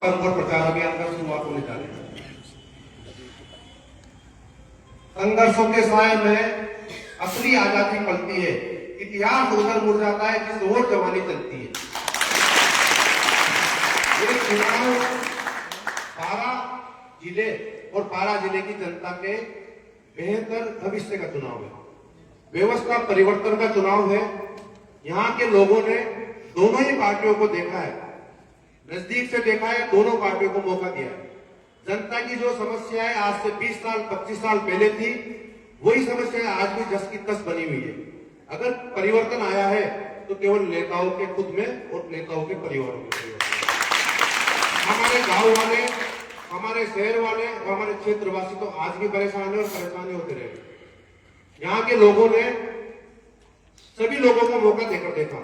और प्रचार अभियान का शुरुआत होने जा रही है। संघर्षों के साय में असली आजादी पलती है, इतिहास उधर मुड़ जाता है जिस ओर जवानी चलती है। ये चुनाव पारा जिले और पारा जिले की जनता के बेहतर भविष्य का चुनाव है, व्यवस्था परिवर्तन का चुनाव है। यहाँ के लोगों ने दोनों ही पार्टियों को देखा है, नजदीक से देखा है, दोनों पार्टियों को मौका दिया है। जनता की जो समस्याएं आज से 20 साल 25 साल पहले थी, वही समस्याएं आज भी जस की तस बनी हुई है। अगर परिवर्तन आया है तो केवल नेताओं के खुद में और नेताओं के परिवारों में परिवर्तन। हमारे गांव वाले, हमारे शहर वाले और हमारे क्षेत्रवासी तो आज भी परेशान है और परेशानी होते रहे। यहाँ के लोगों ने सभी लोगों को मौका देकर देखा।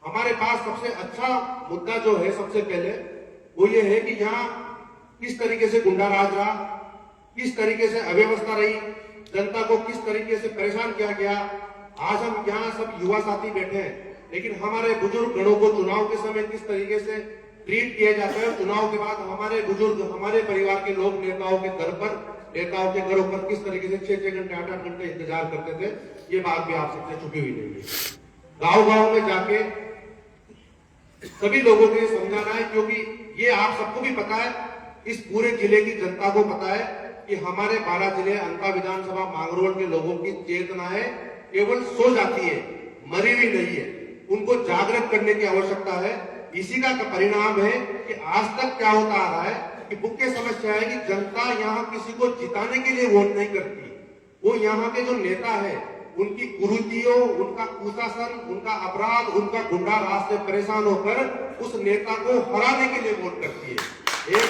हमारे पास सबसे अच्छा मुद्दा जो है सबसे पहले वो ये है कि यहाँ किस तरीके से गुंडा राज रहा, किस तरीके से अव्यवस्था रही, जनता को किस तरीके से परेशान किया गया। आज हम यहाँ सब युवा साथी बैठे हैं, लेकिन हमारे बुजुर्ग गणों को चुनाव के समय किस तरीके से ट्रीट किया जाता है, चुनाव के बाद हमारे बुजुर्ग, हमारे परिवार के लोग नेताओं के घर पर, नेताओं के घरों पर किस तरीके से 6-6 घंटे 8-8 घंटे इंतजार करते थे, ये बात भी आप सबसे छुपी हुई नहीं है। गाँव-गाँव में जाके सभी लोगों को ये समझाना है, क्योंकि ये आप सबको भी पता है, इस पूरे जिले की जनता को पता है कि हमारे 12 जिले अंता विधानसभा मांगरोल के लोगों की चेतनाएं केवल सो जाती है, मरी हुई नहीं है। उनको जागृत करने की आवश्यकता है। इसी का परिणाम है कि आज तक क्या होता आ रहा है कि मुख्य समस्या है कि जनता यहाँ किसी को जिताने के लिए वोट नहीं करती। वो यहाँ के जो नेता है उनकी कुरीतियों, उनका कुशासन, उनका अपराध, उनका गुंडा राज से परेशान होकर उस नेता को हराने के लिए वोट करती है। एक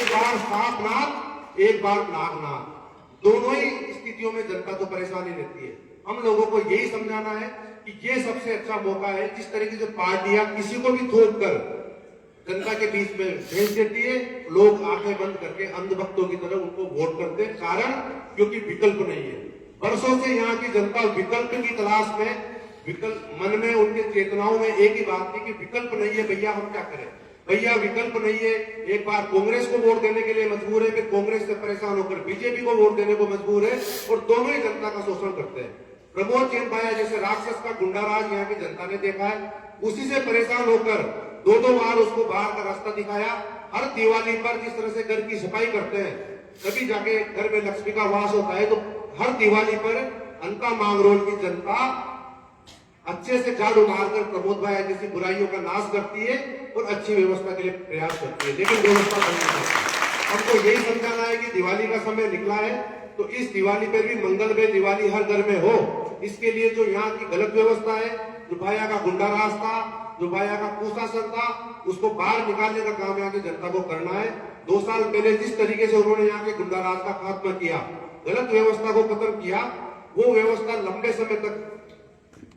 बार साफ नाक, एक बार नाक, दोनों ही स्थितियों में जनता तो परेशानी रहती है। हम लोगों को यही समझाना है कि ये सबसे अच्छा मौका है। जिस तरीके से पार्टियां किसी को भी थोप कर जनता के बीच में भेज देती है, लोग आंखें बंद करके अंधभक्तों की तरह उनको वोट करते हैं। कारण क्योंकि विकल्प नहीं है। वर्षों से यहाँ की जनता विकल्प की तलाश में, विकल्प मन में, उनके चेतनाओं में एक ही बात थी कि विकल्प नहीं है भैया, हम क्या करें भैया, विकल्प नहीं है। एक बार कांग्रेस को वोट देने के लिए मजबूर है, फिर कांग्रेस से परेशान होकर बीजेपी को वोट देने को मजबूर है, और दोनों ही जनता का शोषण करते हैं। प्रमोद चंद भाया जैसे राक्षस का गुंडा राज यहाँ की जनता ने देखा है, उसी से परेशान होकर 2-2 बार उसको बाहर का रास्ता दिखाया। हर दिवाली पर जिस तरह से घर की सफाई करते हैं, तभी जाके घर में लक्ष्मी का वास होता है, तो हर दिवाली पर अंता मांगरोल की जनता अच्छे से झाड़ू मारकर प्रमोद भाई जैसी बुराइयों का नाश करती है और अच्छी व्यवस्था के लिए प्रयास करती है। लेकिन व्यवस्था करनी चाहिए। हमको यही समझाना है कि दिवाली का समय निकला है, तो इस दिवाली पे भी मंगलमय दिवाली हर घर में हो। इसके लिए जो यहाँ की गलत व्यवस्था है, जो भाया का गुंडा राज था, जो भाया का कुशासन था, उसको बाहर निकालने का काम यहाँ की जनता को करना है। 2 साल पहले जिस तरीके से उन्होंने यहाँ के गुंडा राज का खात्मा किया, गलत व्यवस्था को खत्म किया, वो व्यवस्था लंबे समय तक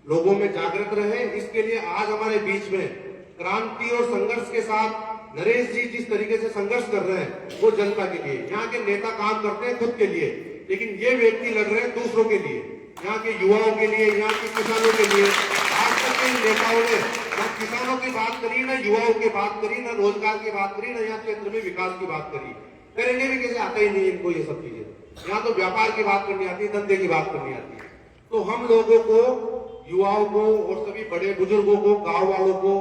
लोगों में जागृत रहे। इसके लिए आज हमारे बीच में क्रांति और संघर्ष के साथ नरेश जी जिस तरीके से संघर्ष कर रहे हैं, वो जनता के लिए। यहाँ के नेता काम करते हैं खुद के लिए, लेकिन ये व्यक्ति लड़ रहे हैं दूसरों के लिए, यहाँ के युवाओं के लिए, यहाँ के किसानों के लिए। आज तक के नेताओं ने न किसानों की बात करी, न युवाओं की बात करी, न रोजगार की बात करी, न यहाँ क्षेत्र में विकास की बात करी। करेंगे भी कैसे, आता ही नहीं इनको ये सब चीजें। यहाँ तो व्यापार की बात करनी आती है, धंधे की बात करनी आती है। तो हम लोगों को, युवाओं को और सभी बड़े बुजुर्गों को, गांव वालों को,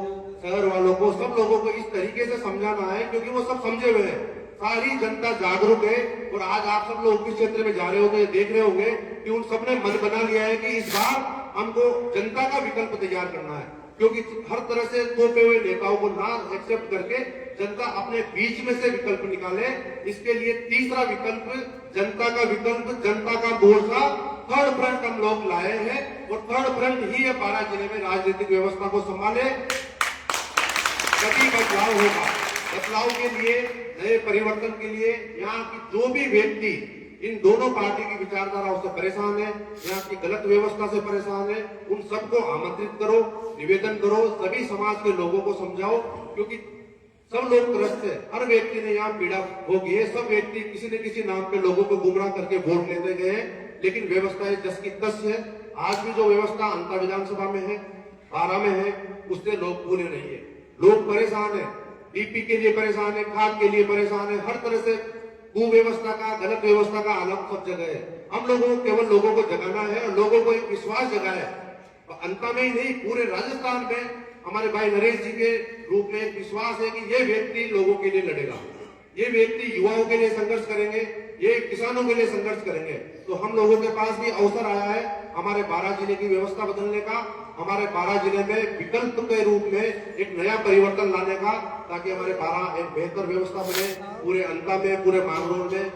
शहर वालों को, सब लोगों को इस तरीके से समझाना है, क्योंकि वो सब समझे हुए हैं। सारी जनता जागरूक है। और आज आप सब लोग किस क्षेत्र में जा रहे होंगे, देख रहे होंगे कि उन सबने मन बना लिया है कि इस बार हमको जनता का विकल्प तैयार करना है, क्योंकि हर तरह से थोपे हुए नेताओं को ना एक्सेप्ट करके जनता अपने बीच में से विकल्प निकाले। इसके लिए तीसरा विकल्प, जनता का विकल्प, जनता का मोर्चा, थर्ड फ्रंट हम लोग लाए हैं। और थर्ड फ्रंट ही है 12 जिले में राजनीतिक व्यवस्था को संभाले। कभी बदलाव होगा, बदलाव के लिए, नए परिवर्तन के लिए यहाँ की जो भी व्यक्ति इन दोनों पार्टी की विचारधाराओं से परेशान है, यहाँ की गलत व्यवस्था से परेशान है, उन सबको आमंत्रित करो, निवेदन करो, सभी समाज के लोगों को समझाओ, क्योंकि सब लोग त्रस्त है। हर व्यक्ति ने यहाँ पीड़ा भोगी है। सब व्यक्ति किसी न किसी नाम पे लोगों को गुमराह करके वोट लेते गए हैं, लेकिन व्यवस्था जस की तस है। आज भी जो व्यवस्था अंता विधानसभा में है, 12 में है, उससे लोग पूरे नहीं है। लोग परेशान है। डीपी के लिए परेशान है, खाद के लिए परेशान है, हर तरह से कुव्यवस्था का, गलत व्यवस्था का आलम सब जगह है। हम लोगों को केवल लोगों को जगाना है और लोगों को एक विश्वास जगाना है। अंत में ही नहीं, पूरे राजस्थान में हमारे भाई नरेश जी के रूप में एक विश्वास है कि ये व्यक्ति लोगों के लिए लड़ेगा, ये व्यक्ति युवाओं के लिए संघर्ष करेंगे, ये किसानों के लिए संघर्ष करेंगे। तो हम लोगों के पास भी अवसर आया है हमारे 12 जिले की व्यवस्था बदलने का, हमारे 12 जिले में विकल्प के रूप में एक नया परिवर्तन लाने का, ताकि हमारे 12 एक बेहतर व्यवस्था बने, पूरे अंका में, पूरे मांगरोल में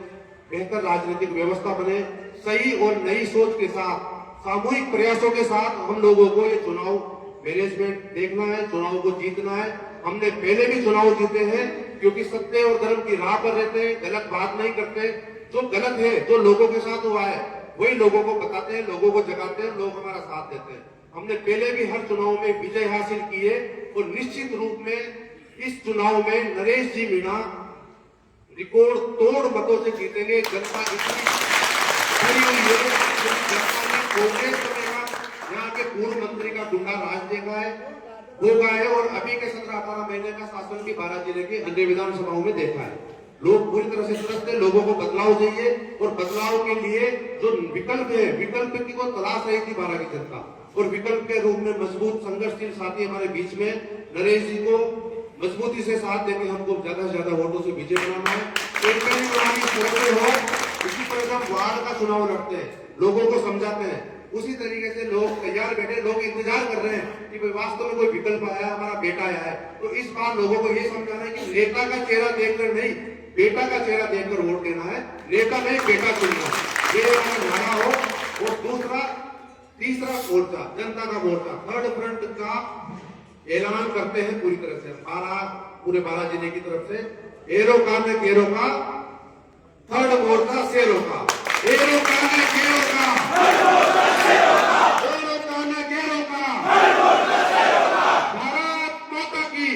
बेहतर राजनीतिक व्यवस्था बने। सही और नई सोच के साथ, सामूहिक प्रयासों के साथ हम लोगों को ये चुनाव मैनेजमेंट देखना है, चुनाव को जीतना है। हमने पहले भी चुनाव जीते हैं, क्योंकि सत्य और धर्म की राह पर रहते हैं, गलत बात नहीं करते। जो गलत है, जो लोगों के साथ हुआ है, वही लोगों को बताते हैं, लोगों को जगाते हैं, लोग हमारा साथ देते हैं। हमने पहले भी हर चुनाव में विजय हासिल की है और निश्चित रूप में इस चुनाव में नरेश जी मीणा रिकॉर्ड तोड़ मतों से जीतेंगे। जनता इतनी खड़ी हुई है, जनता ने कांग्रेस बनेगा, यहाँ के पूर्व मंत्री का गुंडा राज देखा है, होगा है, और अभी के 17-18 महीने का शासन की 12 जिले की अन्य विधानसभाओं में देखा है। लोग पूरी तरह से त्रस्त है, लोगों को बदलाव चाहिए, और बदलाव के लिए जो विकल्प है, विकल्प की को तलाश रही थी 12 की जनता, और विकल्प के रूप में मजबूत संघर्षशील साथी हमारे बीच में नरेश जी को मजबूती से साथ देकर हमको ज्यादा से ज्यादा वोटों से विजय बनाना है। हो इसी तरह हम वार्ड का चुनाव लड़ते हैं, लोगों को समझाते हैं, उसी तरीके से लोग तैयार बैठे, लोग इंतजार कर रहे हैं कि भाई वास्तव में कोई विकल्प आया है, हमारा बेटा आया है। तो इस बार लोगों को ये समझाना है कि नेता का चेहरा देखकर नहीं, बेटा का चेहरा देखकर वोट देना है, नेता नहीं बेटा चुनना है, ये हमारा नारा हो। और दूसरा, तीसरा मोर्चा, जनता का मोर्चा, थर्ड फ्रंट का ऐलान करते हैं पूरी तरह से, पूरे 12 जिले की तरफ से। एरो का न केरो का, थर्ड मोर्चा शेरों का, एरो का न केरो का, एरो का न केरो का, भारत माता की।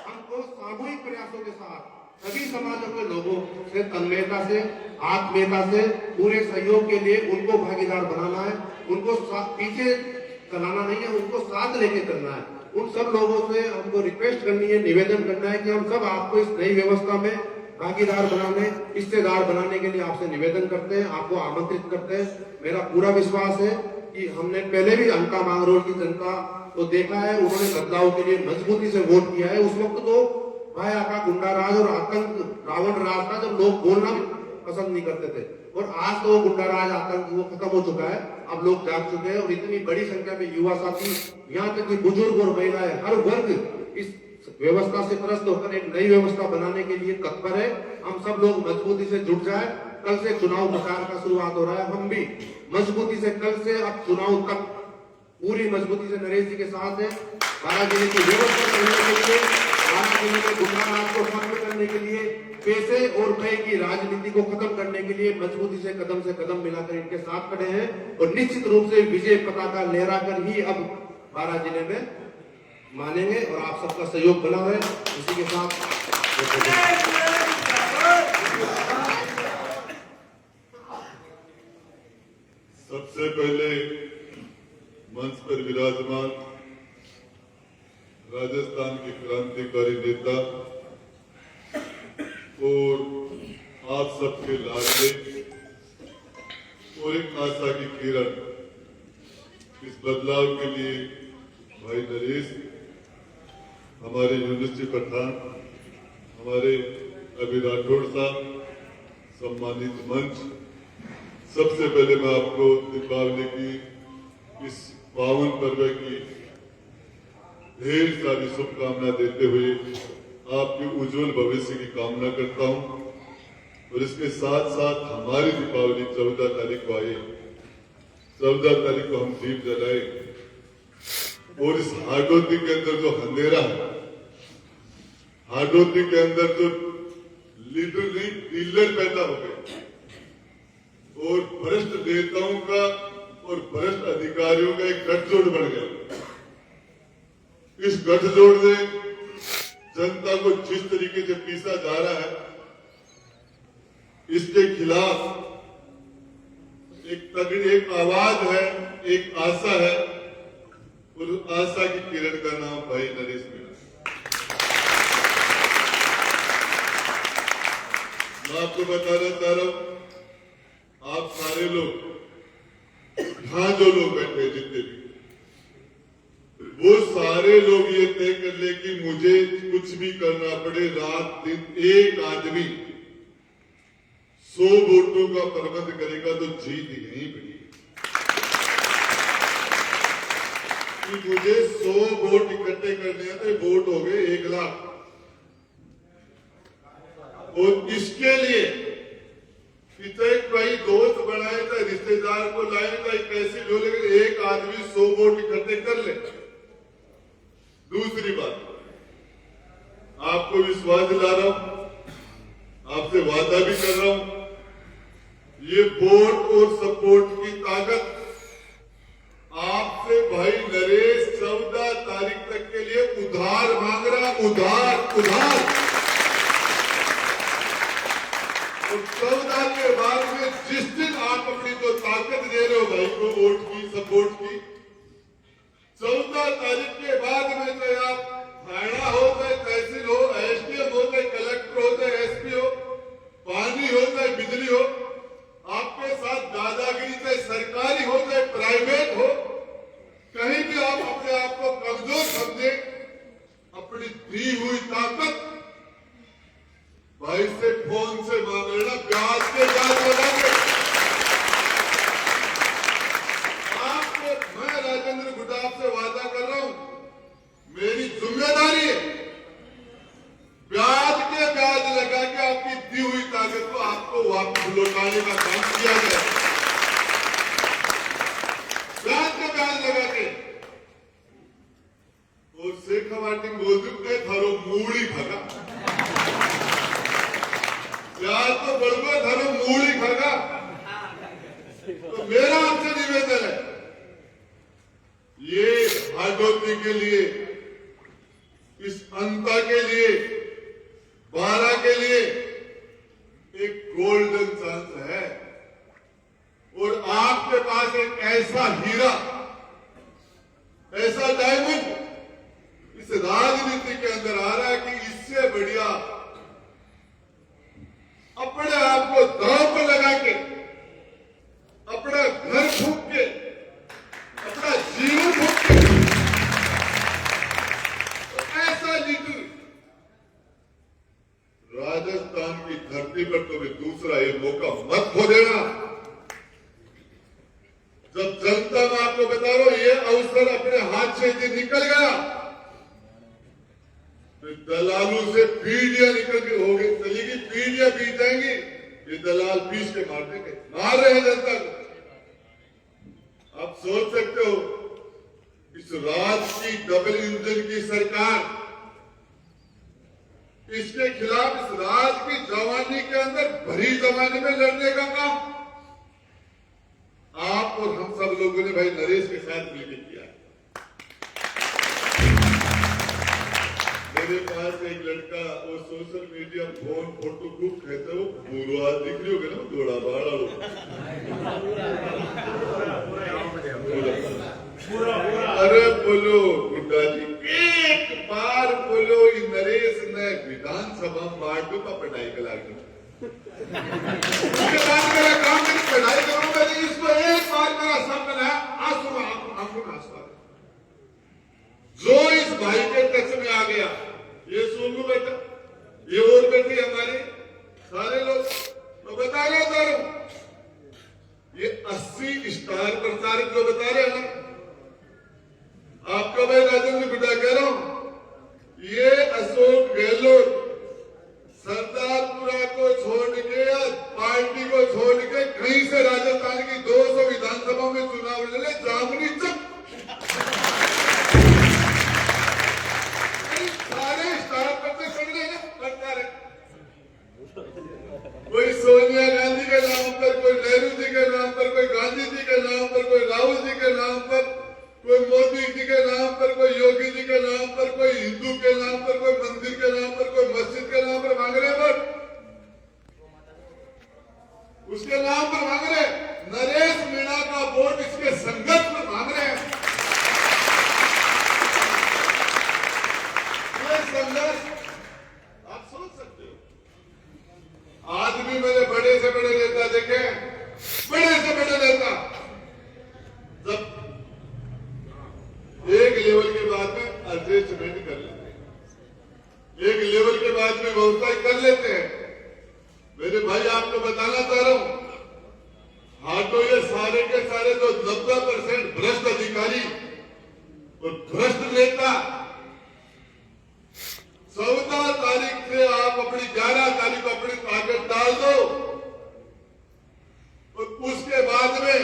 हमको सामूहिक प्रयासों के साथ सभी समाजों के लोगों से तन्मयता से, आत्मीयता से, पूरे सहयोग के लिए उनको भागीदार बनाना है, उनको पीछे चलाना नहीं है, उनको साथ लेके चलना है। उन सब लोगों से हमको रिक्वेस्ट करनी है, निवेदन करना है कि हम सब आपको इस नई व्यवस्था में भागीदार बनाने, हिस्सेदार बनाने के लिए आपसे निवेदन करते हैं, आपको आमंत्रित करते हैं। मेरा पूरा विश्वास है कि हमने पहले भी अंका मांगरोल की जनता को देखा है, उन्होंने बदलाव के लिए मजबूती से वोट किया है। उस वक्त तो भाया का गुंडा राज और आतंक रावण राज था, जब लोग बोलना भी पसंद नहीं करते थे, और आज तो वो गुंडा राज आतंक वो खत्म हो चुका है। अब लोग जाग चुके हैं, और इतनी बड़ी संख्या में युवा साथी, यहाँ तक कि बुजुर्ग और महिलाएं, हर वर्ग इस व्यवस्था से त्रस्त होकर एक नई व्यवस्था बनाने के लिए तत्पर है। हम सब लोग मजबूती से जुट जाए। कल से चुनाव प्रचार का शुरुआत हो रहा है, हम भी मजबूती से कल से अब चुनाव तक पूरी मजबूती से नरेश जी के साथ है। 12 जिले की व्यवस्था करने के लिए, 12 जिले में गुंडा राज को खत्म करने के लिए, पैसे और भय की राजनीति को खत्म करने के लिए मजबूती से कदम मिलाकर इनके साथ खड़े हैं, और निश्चित रूप से विजय पताका लहराकर ही अब 12 जिले में मानेंगे, और आप सबका सहयोग बना है। इसी के साथ सबसे पहले मंच पर विराजमान राजस्थान के क्रांतिकारी नेता और आप सबके लाडले और एक आशा की किरण, इस बदलाव के लिए भाई नरेश, हमारे यूनुस जी पठान, हमारे अभी राठौड़ साहब, सम्मानित मंच, सबसे पहले मैं आपको दीपावली की इस पावन पर्व की ढेर सारी शुभकामना देते हुए आपके उज्जवल भविष्य की कामना करता हूं। और इसके साथ साथ हमारी दीपावली 14 तारीख को आई, 14 तारीख को हम दीप जलाए, और इस हाडोती के अंदर जो अंधेरा है, हाडोती के अंदर जो लीडर नहीं डीलर पैदा हो गए, और भ्रष्ट नेताओं का और भ्रष्ट अधिकारियों का एक गठजोड़ बन गया। इस गठजोड़ ने जनता को जिस तरीके से पीसा जा रहा है, इसके खिलाफ एक तगड़ी एक आवाज है, एक आशा है, और आशा की किरण का नाम भाई नरेश मीणा। मैं आपको बताना चाह रहा हूं, आप सारे लोग यहां जो लोग बैठे हैं, जितने भी, वो सारे लोग ये तय कर ले कि मुझे कुछ भी करना पड़े, रात दिन एक आदमी 100 वोटों का प्रबंध करेगा तो जीत यहीं पड़ी। कि मुझे 100 वोट इकट्ठे करने हैं तो वोट हो गए 1 लाख, और इसके लिए चाहे कोई दोस्त बनाए, चाहे रिश्तेदार को लाए, चाहे कैसे जो, लेकिन एक आदमी 100 वोट इकट्ठे कर ले। दूसरी बात, आपको विश्वास दिला रहा हूं, आपसे वादा भी कर रहा हूं, ये वोट और सपोर्ट की ताकत आपसे भाई नरेश 14 तारीख तक के लिए उधार मांग रहा, उधार। और 14 के बाद में जिस दिन आप अपनी जो ताकत दे रहे हो भाई को वोट की, सपोर्ट की, 14 तारीख के बाद में चाहे आप थाना हो, चाहे तहसील हो, एसडीएम हो, चाहे कलेक्टर हो, चाहे एसपी हो, पानी हो, चाहे बिजली हो, आपके साथ दादागिरी, चाहे सरकारी हो, चाहे प्राइवेट हो, कहीं भी आप अपने आप को कमजोर समझे, अपनी दी हुई ताकत भाई से फोन से मांग लेना, ब्याज के ब्याज लगा के। आपको मैं राजेंद्र गुड्डा से वादा कर रहा हूं, मेरी जिम्मेदारी है ब्याज के ब्याज लगा के आपकी दी हुई ताकत को आपको वापस लौटाने का काम किया जाए। ब्याज के ब्याज लगा के। और शेखावाटी बोल चुके थारो मूड़ी खगा, ब्याज तो बढ़ो, थारो मूड़ी खगा। तो मेरा आपसे निवेदन है, ये हाडोती के लिए, इस अंता के लिए, 12 के लिए एक गोल्डन चांस है। और आपके पास एक ऐसा हीरा, ऐसा डायमंड इस राजनीति के अंदर आ रहा है कि इससे बढ़िया अपने आप को दांव पर लगा के, अपना घर फूंक के, अपना जीवन फूंक के, तो ऐसा लीडर राजस्थान की धरती पर तुम्हें दूसरा ये मौका मत खो देना। जब जनता, मैं आपको बता रहा हूं, ये अवसर अपने हाथ से यदि निकल गया तो दलालों से पीढ़ियां निकल के हो गई, चलेगी, पीढ़ियां बीत जाएंगी, ये दलाल पीस के मार देंगे, मार रहे हैं जनता को। आप सोच सकते हो, इस राज की डबल इंजन की सरकार, इसके खिलाफ, इस राज की जवानी के अंदर भरी जमाने में लड़ने का काम आप और हम सब लोगों ने भाई नरेश के साथ मिलकर किया। मेरे पास एक लड़का, वो सोशल मीडिया फोन फोटो खूब कहते हो, पूरा दिख रही होगी ना, थोड़ा बाड़ा लो, अरे बोलो गुड्डा जी, एक बार बोलो, नरेश ने विधानसभा मार्टो का पढ़ाई करा के उसके बाद मेरा काम नहीं, पढ़ाई करूं मैंने, इसको एक बार मेरा सामने आया, आंसू में आंसू जो इस भाई के टच में आ गया, ये सोनू बेटा, ये और बेटे हमारे सारे लोग, तो बता रहे हूं, ये 80 स्टार प्रचारक जो बता रहे हैं ना, आपका भाई राजेंद्र गुड्डा कह रहा हूं, ये अशोक गहलोत सरदारपुरा को छोड़ के या पार्टी को छोड़ के कहीं से राजस्थान की 200 विधानसभा में चुनाव लड़े, जामुनी चुप, सारे स्टार करते चल रहे हैं, करता रहे। कोई सोनिया गांधी के नाम पर, कोई नेहरू जी के नाम पर, कोई गांधी जी के नाम पर, कोई राहुल जी के नाम पर, कोई मोदी जी के नाम पर, कोई योगी जी के नाम पर, कोई हिंदू के नाम पर, बाद में व्यवस्था कर लेते हैं। मेरे भाई आपको बताना चाह रहा हूं, हाटो ये सारे के सारे जो 90% भ्रष्ट अधिकारी और भ्रष्ट नेता 14 तारीख से आप अपनी 11 तारीख को अपनी ताकत डाल दो और उसके बाद में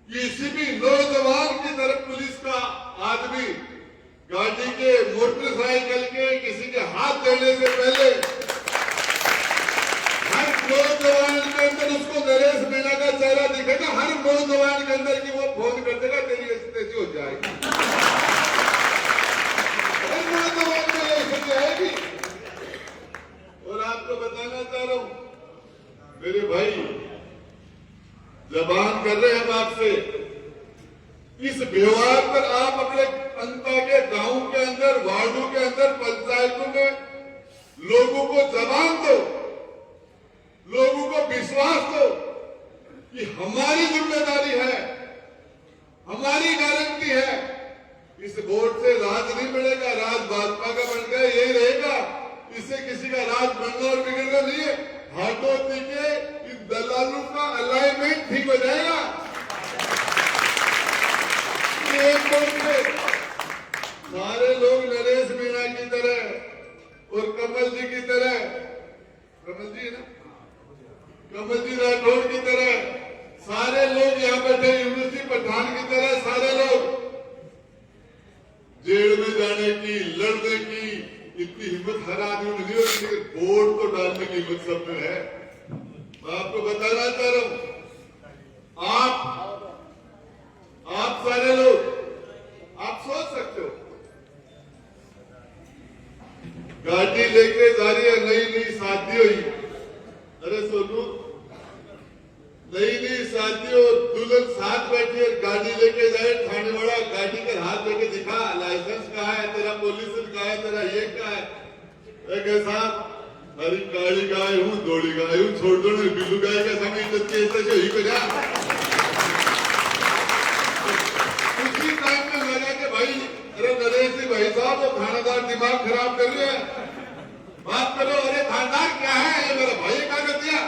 किसी भी नौजवान की तरफ पुलिस का आदमी गाड़ी के मोटरसाइकिल के किसी के हाथ देने से पहले हर नौजवान के अंदर उसको नरेश मीणा का चेहरा दिखेगा, हर नौजवान के अंदर की वो फोन कर देगा तेरी स्थिति हो जाएगी, हर नौजवान को ये स्थिति आएगी। और आपको बताना चाह रहा हूं मेरे भाई, जबान कर रहे हैं हम आपसे, इस व्यवहार पर आप अपने अंता के गांव के अंदर, वार्डों के अंदर, पंचायतों में लोगों को जबान दो, लोगों को विश्वास दो कि हमारी जिम्मेदारी है, हमारी गारंटी है। इस वोट से राज नहीं बढ़ेगा, राज भाजपा का बन गया यही रहेगा, इससे किसी का राज बनना और बिगड़ना नहीं है। हाटोती के इन दलालों का अलाइनमेंट ठीक हो जाएगा। एक वोट से सारे लोग नरेश मीणा की तरह और कमल जी की तरह, कमल जी है ना, कमल जी राठौड़ की तरह सारे लोग यहाँ बैठे, यूनिवर्सिटी पठान की तरह सारे लोग जेल में जाने की, लड़ने की इतनी हिम्मत हर आदमी में नहीं होती, लेकिन वोट तो डालने की हिम्मत सब में है। मैं आपको बताना चाह रहा हूं, आप सारे लोग आप सोच सकते हो, गाड़ी लेके जा रही है, नई नई शादी हुई, अरे सोनू नई नई शादी और दुल्हन साथ बैठी है, गाड़ी लेके जाए, थाने वाला गाड़ी के हाथ लेके दिखा लाइसेंस कहाँ है तेरा, पोल्यूशन कहाँ है तेरा, ये क्या है, साहब अरे काली गाय हूँ, दौड़ी गाय हूँ, छोड़ दो ना, बिल्लू गाय का समय इज्जत की इज्जत से ही को जा। उसी टाइम में लगा कि भाई अरे नरेश जी भाई साहब वो थानेदार दिमाग खराब कर रहे हैं, बात करो, अरे थानेदार क्या है, ये मेरा भाई क्या कर दिया,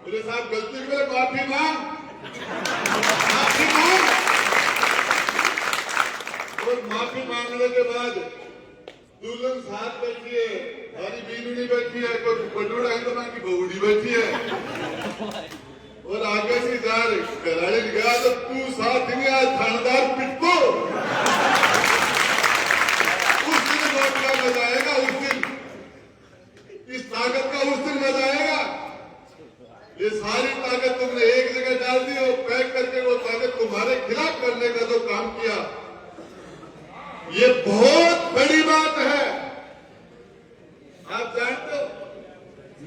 बोले साहब गलती की, मेरे माफी मांग, माफी मांग। और माफी मांगने के बाद दुल्हन साथ बैठी है, हमारी बीनूनी बैठी है, कोई पटोड़ा है तो की बहुड़ी बैठी है, और आगे से जा रही कराड़ी गया तो तू साथ नहीं आया, थानेदार पिटको। उस दिन वोट का मजा आएगा, उस दिन इस ताकत का उस दिन मजा आएगा। ये सारी ताकत तुमने एक जगह डाल दी और पैक करके वो ताकत तुम्हारे खिलाफ करने का जो काम किया, ये बहुत बड़ी बात है। आप जानते हो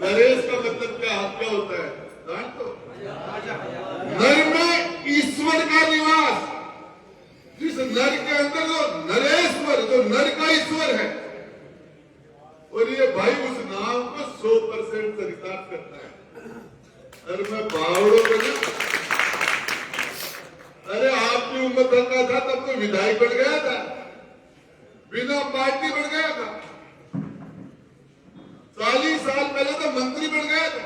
नरेश का मतलब क्या होता है, जानते हो? नर में ईश्वर का निवास, जिस नर के अंदर जो नरेश्वर, जो नर का ईश्वर है, और ये भाई उस नाम को 100% चरितार्थ करता है। अरे मैं बावड़ों को नहीं, अरे आपकी उम्र का था तब तो विधायक बन गया था, बिना पार्टी बन गया था, 40 साल पहले तो मंत्री बन गया था।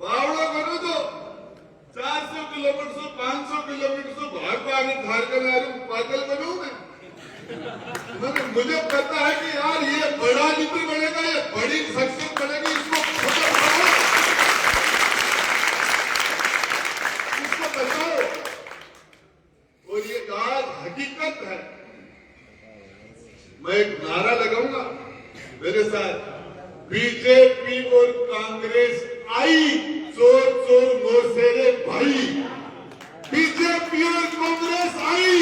बावड़ों करो तो 400 किलोमीटर से 500 किलोमीटर से बाहर झारखंड आ रही, पागल बनू मैं, मुझे पता है कि यार ये बड़ा नीति बनेगा, ये बड़ी सक्सेस बनेगी, इसको बताओ। और ये आज हकीकत है। मैं एक नारा लगाऊंगा मेरे साथ, बीजेपी और कांग्रेस आई, चोर चोर मोसेरे भाई, बीजेपी और कांग्रेस आई,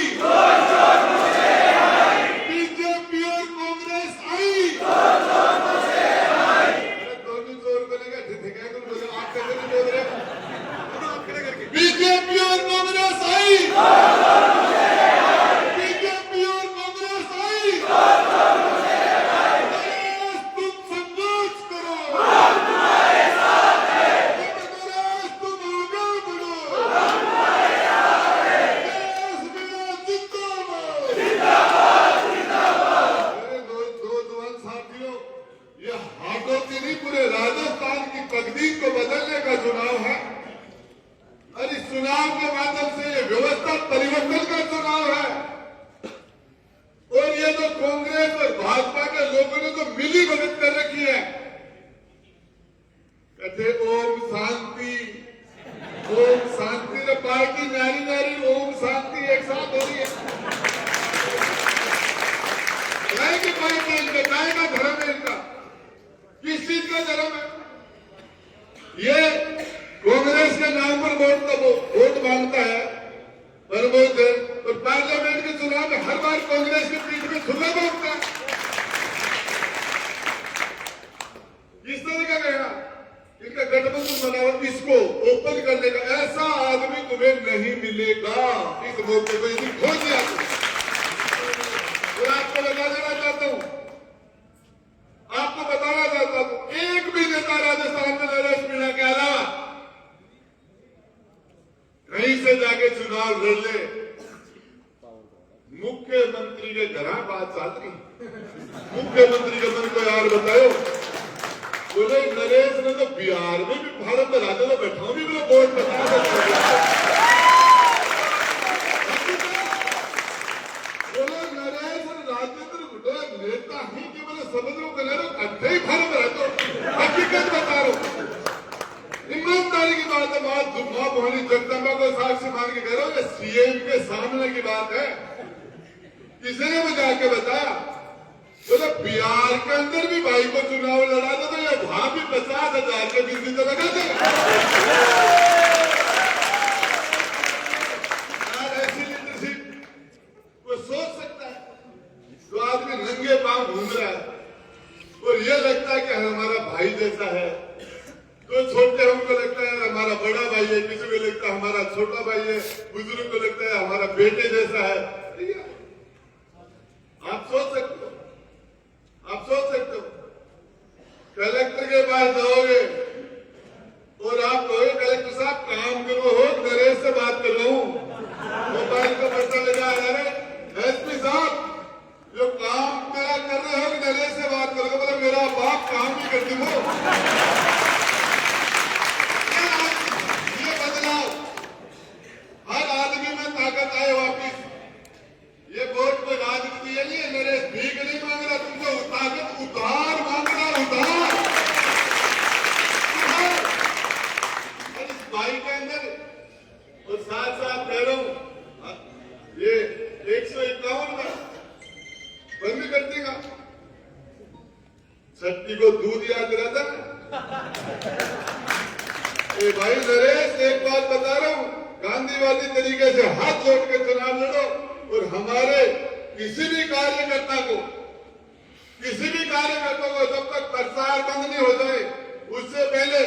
बीजेपी और कांग्रेस आई, दोनों चोर बनेगा, आप कैसे नहीं बोल रहे, बीजेपी और कांग्रेस आई, बीजेपी और कांग्रेस आई, तुम संघर्ष करो, हम तुम्हारे साथ हैं, तुम आगे बढ़ो, हम तुम्हारे साथ हैं, देश मेरा का धर्म है इनका? किस चीज का धर्म है? ये कांग्रेस के नाम पर वोट मांगता है प्रमोद और पार्लियामेंट के चुनाव में हर बार कांग्रेस के पीठ में छुरा मांगता है। इस तरह का गया इनका गठबंधन बनाओ, इसको ओपन करने का ऐसा आदमी तुम्हें नहीं मिलेगा। इस मौके को यदि खो दिया और आपको बता देना चाहता हूं, आपको बताना चाहता हूं, एक भी नेता राजस्थान में नरेश मीणा के अलावा कहीं से जाके चुनाव लड़ ले, मुख्यमंत्री के घर बात चल रही, मुख्यमंत्री के मन को यार बताओ, बोले नरेश ने तो बिहार में भी भारत में राजा तो बैठा भी बोले वोट बता बोले नरेश राजेंद्र गुटे नेता ही कि बोले समुद्रों के ले अड्डे ही भारत में रहते। हकीकत बता रहा हूं, ईमानदारी की बात है, मां मोहनी जगदम्बा को साक्षी मान के कह रहा हूं, ये सीएम के सामने की बात है। किसी ने मुझे आके बताया बोले बिहार के अंदर भी भाई को चुनाव लड़ा दो तो ये वहां भी 50,000 के बिजली तो लगा देगा। ऐसी लीडरशिप कोई सोच सकता है? तो आदमी नंगे पांव घूम रहा है और ये लगता है कि हमारा भाई जैसा है, तो छोटे हमको लगता है हमारा बड़ा भाई है, किसी को लगता है हमारा छोटा भाई है, बुजुर्ग को लगता है हमारा बेटे जैसा है। आप सोच सकते हो, आप सोच सकते हो कलेक्टर के पास जाओगे और आप कहोगे कलेक्टर साहब काम करो हो, नरेश से बात कर रहा हूं, मोबाइल का पता लगा रहे एसपी साहब जो काम मेरा कर रहे हो नरेश से बात करोगे, बोले मेरा बाप काम भी करती हो। ये बदलाव हर आदमी में ताकत आए वापिस। ये वोट कोई राजनीति है नहीं, नरेश भीख नहीं मांग रहा, तुमको ताकत उधार मांग रहा, उधार। इस भाई के अंदर और साथ साथ कह रहा हूं ये 151 में बंद कर देगा। छठी को दूध याद रहता ए भाई नरेश, एक बात बता रहा हूं, गांधीवादी तरीके से हाथ जोड़ के चुनाव लड़ो और हमारे किसी भी कार्यकर्ता को जब तक प्रचार बंद नहीं हो जाए उससे पहले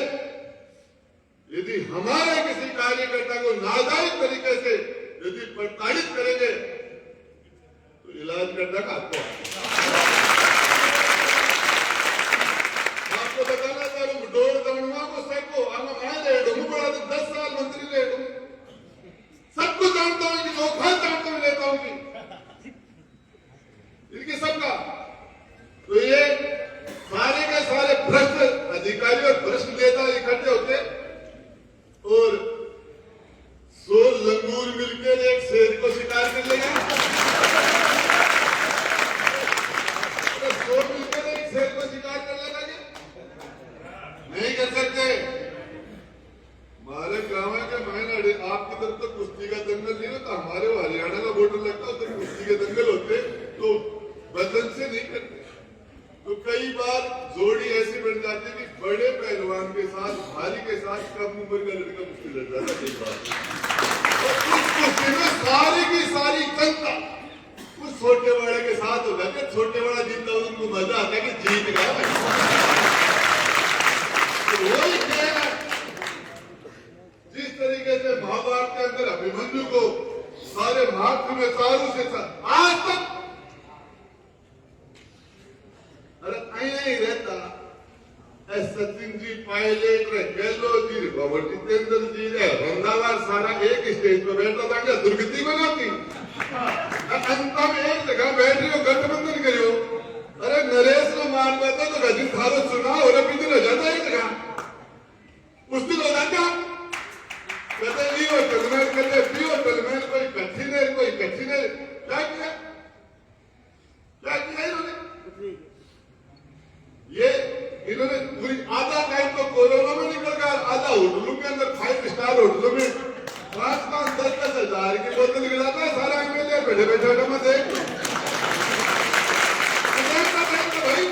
यदि हमारे किसी कार्यकर्ता को नाजायज तरीके से यदि प्रताड़ित करेंगे तो इलाज करने का आपको बताना चाह रहा हूं, डोर दौड़वा को सबको मैं ले डूँ बड़ा 10 साल मंत्री ले डूँ, सब कुछ जानता हूं, इनकी औकात जानता हूं, लेता हूं इनकी सबका। तो ये सारे के सारे भ्रष्ट अधिकारी और भ्रष्ट नेता इकट्ठे होते और 100 लंगूर मिलकर एक शेर को शिकार कर लेंगे। 100 मिलकर एक शेर को शिकार कर लेगा क्या? नहीं कर सकते। हमारे गांव के महीने आपकी तरफ तो कुश्ती का दंगल नहीं होता, हमारे हरियाणा का बॉर्डर लगता है तो कुश्ती के दंगल होते तो बदन से नहीं करते। तो कई बार जोड़ी ऐसी बन जाती है कि बड़े पहलवान के साथ भारी के साथ कम उम्र का लड़का कुश्ती लड़ जाता है। कई बार तो उस कुश्ती में सारी की सारी जनता उस छोटे बड़े के साथ होगा कि छोटे बड़ा जीतता है, उनको मजा आता है कि जीत गया। वही खेल है जिस तरीके से महाभारत के अंदर अभिमन्यु को सारे महात्म में चारों से आज तक अरे नहीं रहता। सचिन जी पायलट रहे, गहलोत जी, बाबा जितेंद्र जी रहे, रंधावा सारा एक स्टेज पर बैठा था, क्या दुर्गति बनाती अंत में एक जगह बैठ रही हो, गठबंधन करियो। अरे नरेश को मान पाता तो रजित थारो चुनाव हो रहा हो जाता एक जगह उस दिन हो जाता कहते हो टलमेल करते पियो टलमेल, कोई कच्ची नहीं क्या किया इन्होंने? ये इन्होंने पूरी आधा टाइम तो कोरोना में निकल गया, आधा होटलों के अंदर 5 स्टार होटलों में 5-10 हजार की बोतल गिराता है सारा एमएलए बैठे बैठे मत भाई।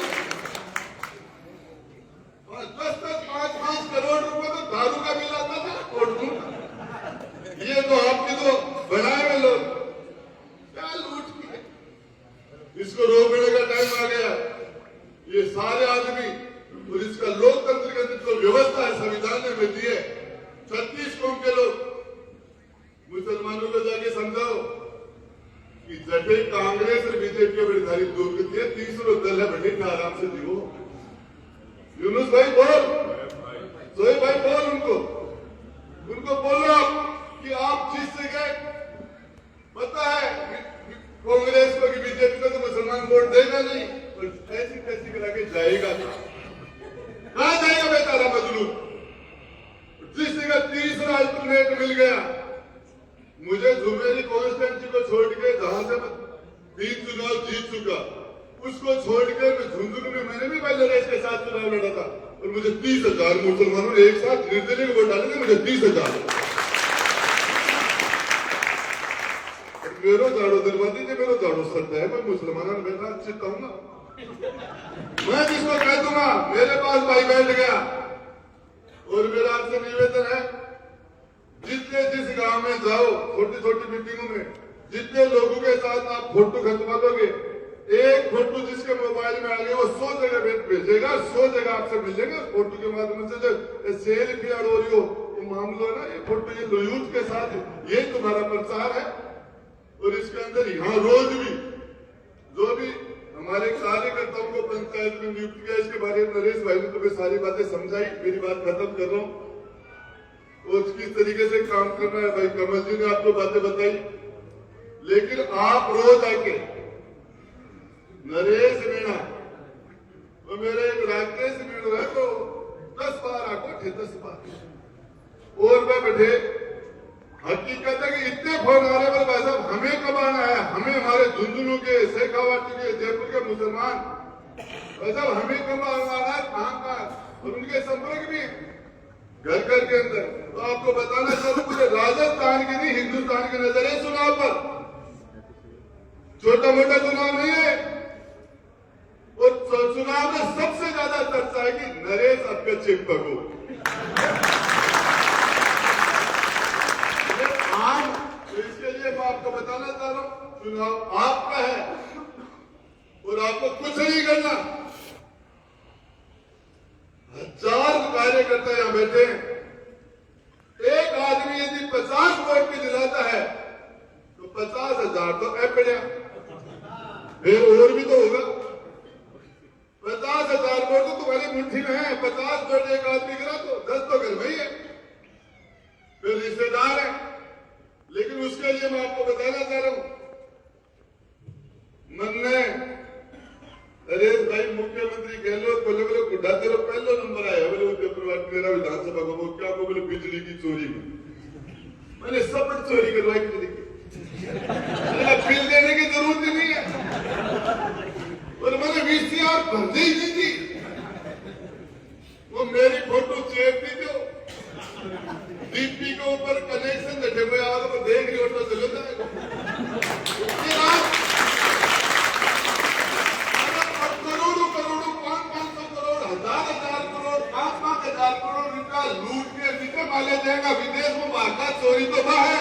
बीजेपी की बड़ी दूर करती है, तीसरो दल है बड़ी आराम से दियो। यूनुस भाई बोल, सोहेब भाई बोल, उनको बोलो कि आप जीत से गए। पता है कांग्रेस को कि बीजेपी को तो मुसलमान वोट देगा नहीं, और ऐसी कैसी करा के जाएगा कहां जाएगा बेचारा मजलूम। जिस जगह तीसरा अल्टरनेट मिल गया मुझे, झुमेरी कॉन्स्टिट्यूंसी को छोड़ के जहां से मैं 3 चुनाव जीत चुका, उसको छोड़ के मैं झुंझुनू में मैंने भी पहले रेस के साथ चुनाव लड़ा था, और मुझे 30,000 मुसलमानों ने एक साथ निर्दलीय वोट डाले थे, मुझे 30,000। मेरो झाड़ो दरवाजे थे, मेरो झाड़ो सकता है, मैं मुसलमानों में बैठा चिता हूं ना। मैं जिसको कह दूंगा मेरे पास भाई बैठ गया। और मेरा आपसे निवेदन है, जितने जिस गांव में जाओ, छोटी छोटी मीटिंगों में जितने लोगों के साथ आप फोटो खिंचवा दोगे, एक फोटो जिसके मोबाइल में आ गया वो 100 जगह भेजेगा, 100 जगह आपसे मिलेगा फोटो के माध्यम से। जो सेल्फी अड़ोरियो मामला है ना, ये फोटो ये यूथ के साथ ये तुम्हारा प्रचार है। और इसके अंदर यहाँ रोज भी जो भी हमारे कार्यकर्ताओं को पंचायत में नियुक्त किया, इसके बारे में नरेश भाई ने तुम्हें सारी बातें समझाई। मेरी बात खत्म कर रहा हूं। और किस तरीके से काम करना है भाई कमल जी ने आपको बातें बताई, लेकिन आप रोज आके नरेश मीणा और मेरे एक राकेश मीणा है, तो 10 बार आको थे, 10 बार और मैं बैठे। हकीकत है कि इतने फोन आ रहे पर भाई साहब हमें कब आना है, हमें हमारे झुंझुनू के, शेखावाटी के, जयपुर के मुसलमान भाई साहब हमें कब आना है, कहाँ और उनके संपर्क भी घर घर के अंदर। तो आपको बताना चाहूँ पूरे राजस्थान की नहीं हिंदुस्तान की नजर है चुनाव पर, छोटा मोटा चुनाव नहीं है। और चुनाव में सबसे ज्यादा चर्चा है कि नरेश आपका चिप पगो आम। तो इसके लिए मैं आपको बताना चाह रहा हूं, चुनाव आपका है और आपको कुछ नहीं करना। 1000 कार्यकर्ता यहां बैठे हैं, एक आदमी यदि 50 वोट भी दिलाता है तो 50,000 तो एपड़िया, फिर और भी तो होगा। 50,000 वोट तो तुम्हारी मुट्ठी में है, 50 वोट एक आदमी करा तो 10 तो घर में ही है, फिर रिश्तेदार है। लेकिन उसके लिए मैं आपको बताना चाह रहा हूं, मैंने नरेश भाई मुख्यमंत्री गहलोत बोले बोले गुड्डा तेरा पहला नंबर आया, बोले उदयपुर मेरा विधानसभा को क्या को बोले बिजली की चोरी में मैंने सब चोरी करवाई, बिल देने की जरूरत ही नहीं है। और मैंने VCR भर दी थी, वो मेरी फोटो चेपती थी, डीपी के ऊपर कनेक्शन बैठे हुए आप देख रही हो तो चले जाएगा। करोड़ों करोड़ों 500 करोड़ 1000 करोड़ 5,000 करोड़ रुपया लूट के जितने माले देगा विदेश में भागा, चोरी तो वह है।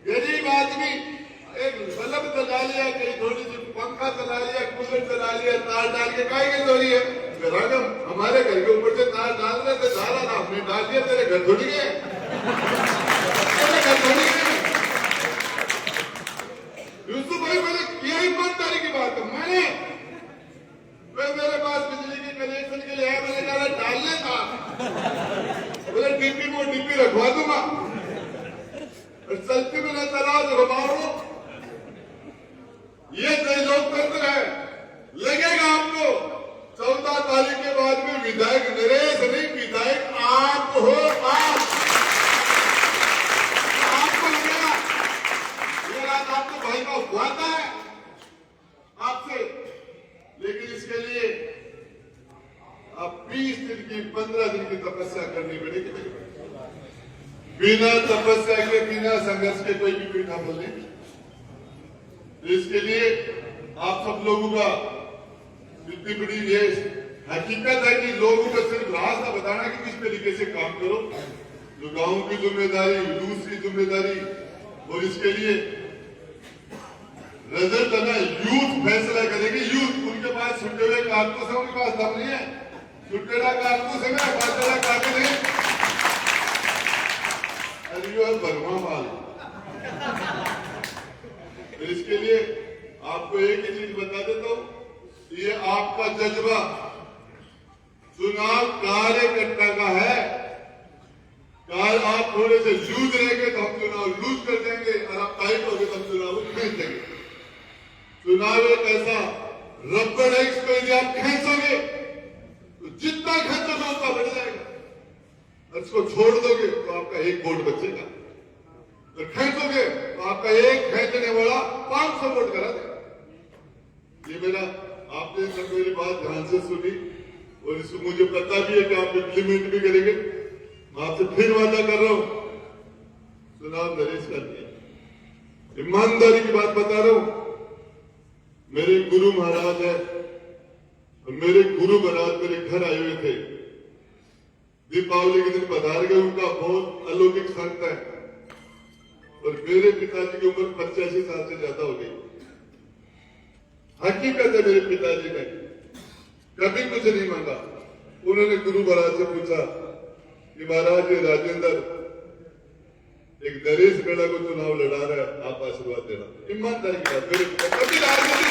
गरीब आदमी एक बल्ब चला लिया, कहीं थोड़ी सी पंखा चला लिया, कूलर चला लिया, तार डाल के काहे की चोरी है। हमारे घर के ऊपर से तार डाल रहे थे, डाला था हमने, डाल दिया, तेरे घर थोड़ी गए, तेरे घर थोड़ी गए। यूसुफ भाई मैंने किया ईमानदारी की बात है, मैंने मेरे पास बिजली के कनेक्शन के लिए है, मैंने कहा डालने था, बोले डीपी को डीपी रखवा दूंगा, चलती में न चला तो घुमाओ। ये लोकतंत्र है, लगेगा आपको 14 तारीख के बाद में विधायक नरेश नहीं, विधायक आप हो, आपको लगेगा ये रात आपको भाई का वादा है आपसे। लेकिन इसके लिए आप 20 दिन की 15 दिन की तपस्या करनी पड़ेगी। बिना तपस्या के, बिना संघर्ष के कोई भी पीठा बोले। इसके लिए आप सब लोगों का इतनी बड़ी ये हकीकत है कि लोगों को सिर्फ रास्ता बताना कि किस तरीके से काम करो, जो गांव की जिम्मेदारी, दूसरी जिम्मेदारी। और इसके लिए रिजल्ट है ना, यूथ फैसला करेगी। यूथ, उनके पास छुट्टे हुए कारतूस है, उनके पास दम नहीं है, छुट्टेड़ा कारतूस है ना, बातेड़ा कागज है, अरे भरवा माल। तो इसके लिए आपको एक ही चीज बता देता हूं, ये आपका जज्बा चुनाव कार्यकर्ता का है। कल आप थोड़े से लूज रहेंगे तो हम चुनाव लूज कर देंगे, और आप टाइट हो गए तो हम चुनाव खींच देंगे। चुनाव एक ऐसा रबड़ है, इसको यदि आप खींचोगे तो जितना खींचोगे उतना बढ़ जाएगा, और इसको छोड़ दोगे तो आपका एक वोट बचेगा, और खींचोगे तो आपका एक खींचने वाला 500 वोट करा देगा। ये मेरा, आपने सब मेरी बात ध्यान से सुनी, और इसको मुझे पता भी है कि आप इम्प्लीमेंट भी करेंगे। मैं आपसे फिर वादा कर रहा हूं, चुनाव नरेश का नहीं, ईमानदारी की बात बता रहा हूं। मेरे गुरु महाराज है, और मेरे गुरु महाराज मेरे घर आए हुए थे, दीपावली के दिन पधार गए। उनका बहुत अलौकिक संत है, और मेरे पिताजी की उम्र 85 साल से ज्यादा हो गई। हकीकत है, मेरे पिताजी ने कभी कुछ नहीं मांगा। उन्होंने गुरु महाराज से पूछा कि महाराज ये राजेंद्र एक नरेश मीणा को चुनाव लड़ा रहा है, आप आशीर्वाद देना। ईमानदारी की बात, मेरे कभी राजनीतिक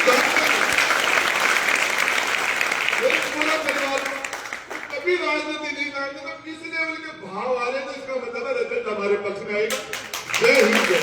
पूरा परिवार कभी राजनीति नहीं जानते, तो किस लेवल के भाव आ रहे, तो इसका मतलब है रिजल्ट हमारे पक्ष में आएगा। जय हिंद, जय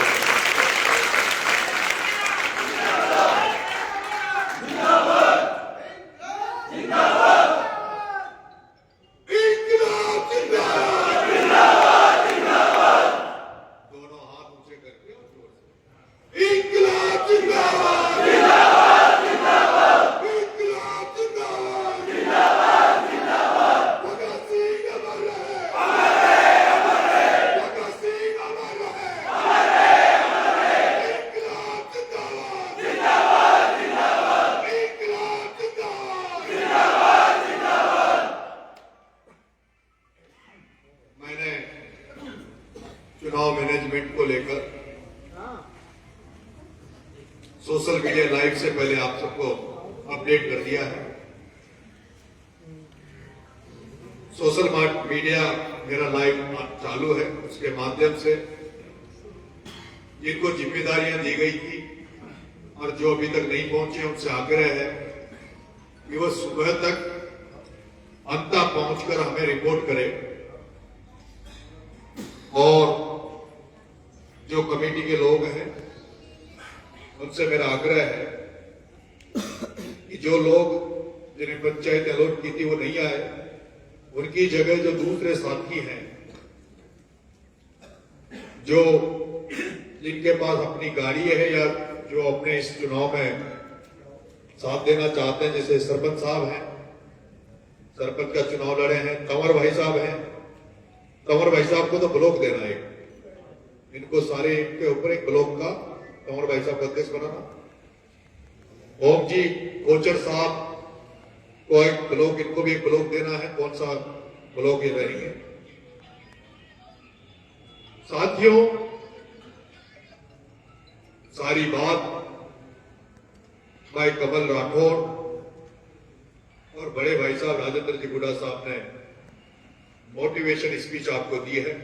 चुनाव मैनेजमेंट को लेकर सोशल मीडिया लाइव से पहले आप सबको अपडेट कर दिया है। सोशल मीडिया मेरा लाइव चालू है, उसके माध्यम से जिनको जिम्मेदारियां दी गई थी और जो अभी तक नहीं पहुंचे, उनसे आग्रह है कि वो सुबह तक अंत पहुंचकर हमें रिपोर्ट करें। और जो कमेटी के लोग हैं उनसे मेरा आग्रह है कि जो लोग जिन्हें पंचायत अलॉट की थी वो नहीं आए, उनकी जगह जो दूसरे साथी हैं, जो जिनके पास अपनी गाड़ी है या जो अपने इस चुनाव में साथ देना चाहते हैं, जैसे सरपंच साहब हैं, सरपंच का चुनाव लड़े हैं, कंवर भाई साहब हैं, कंवर भाई साहब को तो ब्लॉक देना है, इनको सारे के ऊपर एक ब्लॉक का कंवर भाई साहब का अध्यक्ष बनाना। ओम जी कोचर साहब को एक ब्लॉक, इनको भी एक ब्लॉक देना है। कौन सा ब्लॉक ये रहेंगे? साथियों, सारी बात भाई कमल राठौर और बड़े भाई साहब राजेंद्र जी गुड़ा साहब ने मोटिवेशन स्पीच आपको दी है।